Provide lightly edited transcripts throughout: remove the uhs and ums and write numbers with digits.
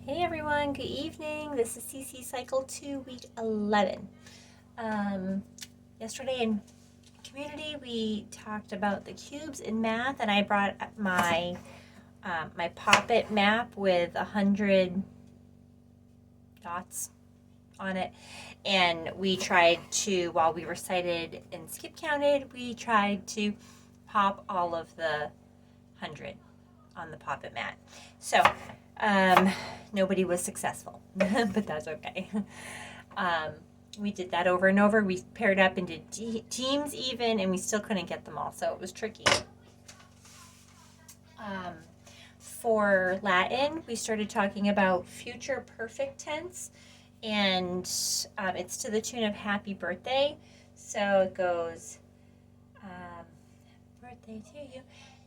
Hey everyone, good evening. This is CC Cycle 2, Week 11. Yesterday in community we talked about the cubes in math, and I brought up my Pop-It map with 100 dots on it, and we tried to, while we recited and skip counted, we tried to pop all of the 100 on the Pop-It mat. So nobody was successful, but that's okay. We did that over and over. We paired up into teams even, and we still couldn't get them all, so it was tricky. For Latin, we started talking about future perfect tense, and it's to the tune of Happy Birthday. So it goes, birthday to you,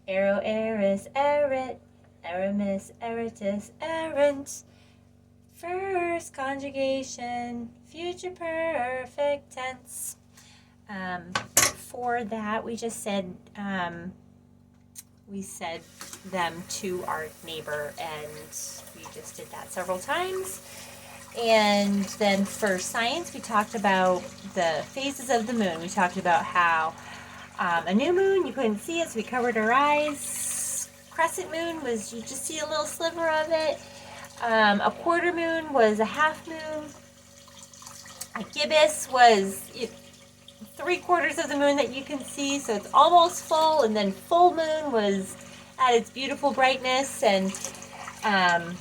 Ero, eris, erit, Aramis, eritus, errant. First conjugation, future perfect tense. For that, we just said we said them to our neighbor, and we just did that several times. And then for science, we talked about the phases of the moon. We talked about how a new moon, you couldn't see it, so we covered our eyes. Crescent moon was, you just see a little sliver of it. A quarter moon was a half moon. A gibbous was 3/4 of the moon that you can see, so it's almost full. And then full moon was at its beautiful brightness, and so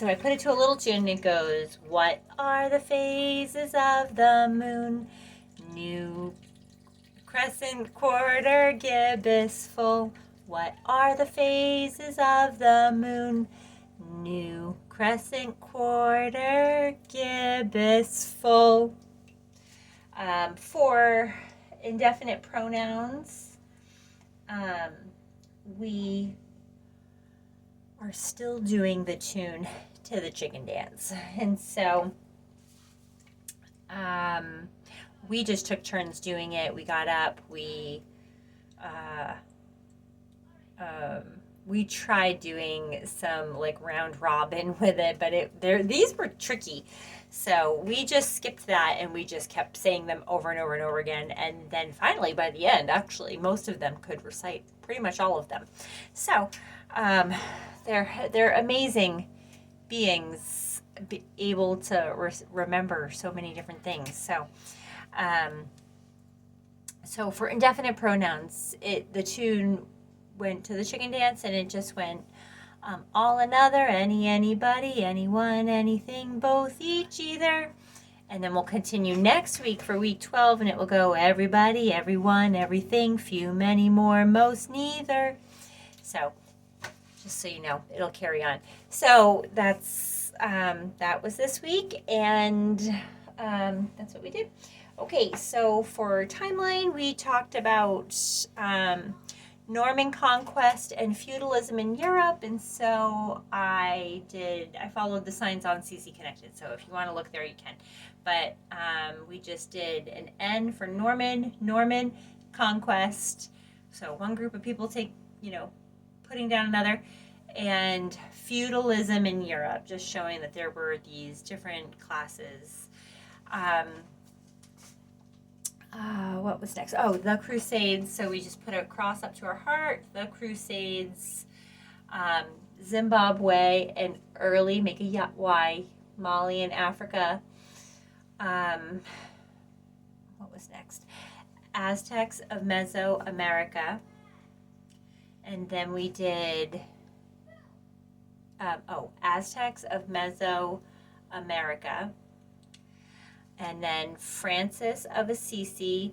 I put it to a little tune, and it goes, what are the phases of the moon? New, crescent, quarter, gibbous, full. What are the phases of the moon? New, crescent, quarter, gibbous, full. For indefinite pronouns, we are still doing the tune to the chicken dance. And so we just took turns doing it. We got up, we tried doing some like round robin with it, but these were tricky. So we just skipped that, and we just kept saying them over and over and over again. And then finally, by the end, actually, most of them could recite, pretty much all of them. So they're amazing beings, able to remember so many different things. So for indefinite pronouns, the tune went to the chicken dance, and it just went all, another, any, anybody, anyone, anything, both, each, either. And then we'll continue next week for week 12, and it will go everybody, everyone, everything, few, many, more, most, neither. So just so you know, it'll carry on. So that's that was this week, and that's what we did. Okay, so for timeline, we talked about Norman conquest and feudalism in Europe, and so I followed the signs on CC Connected, so if you want to look there you can. But we just did an N for Norman conquest, so one group of people putting down another, and feudalism in Europe, just showing that there were these different classes. What was next? Oh, the Crusades. So we just put a cross up to our heart. The Crusades, Zimbabwe, and early, make a Y, Mali in Africa. What was next? Aztecs of Mesoamerica. And then we did, Aztecs of Mesoamerica. And then Francis of Assisi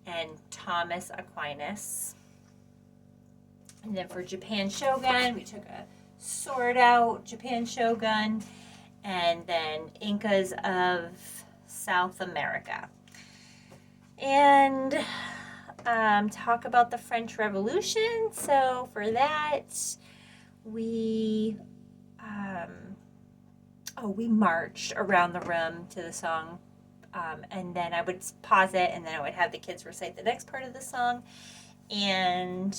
and Thomas Aquinas. And then for Japan Shogun, we took a sword out, Japan Shogun, and then Incas of South America. And talk about the French Revolution. So for that, we marched around the room to the song. And then I would pause it, and then I would have the kids recite the next part of the song. And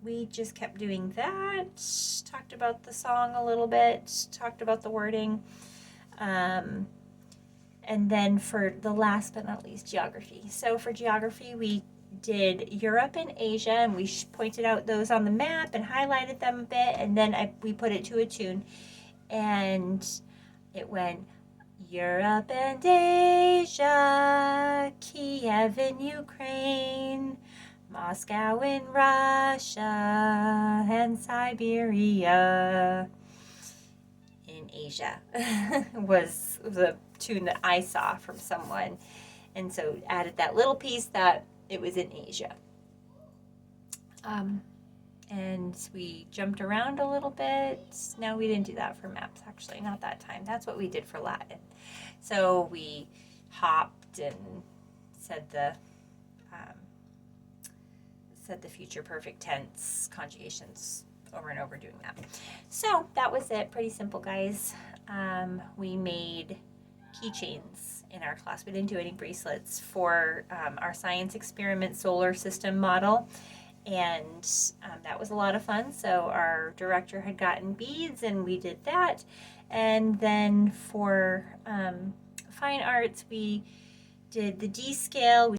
we just kept doing that, talked about the song a little bit, talked about the wording. And then for the last but not least, geography. So for geography, we did Europe and Asia, and we pointed out those on the map and highlighted them a bit, and then we put it to a tune, and it went Europe and Asia, Kiev in Ukraine, Moscow in Russia, and Siberia in Asia was the tune that I saw from someone, and so added that little piece that it was in Asia. And we jumped around a little bit. No, we didn't do that for maps, actually, not that time. That's what we did for Latin. So we hopped and said the future perfect tense conjugations over and over doing that. So that was it. Pretty simple, guys. We made keychains in our class. We didn't do any bracelets for our science experiment solar system model, and that was a lot of fun. So our director had gotten beads, and we did that. And then for fine arts, we did the D scale.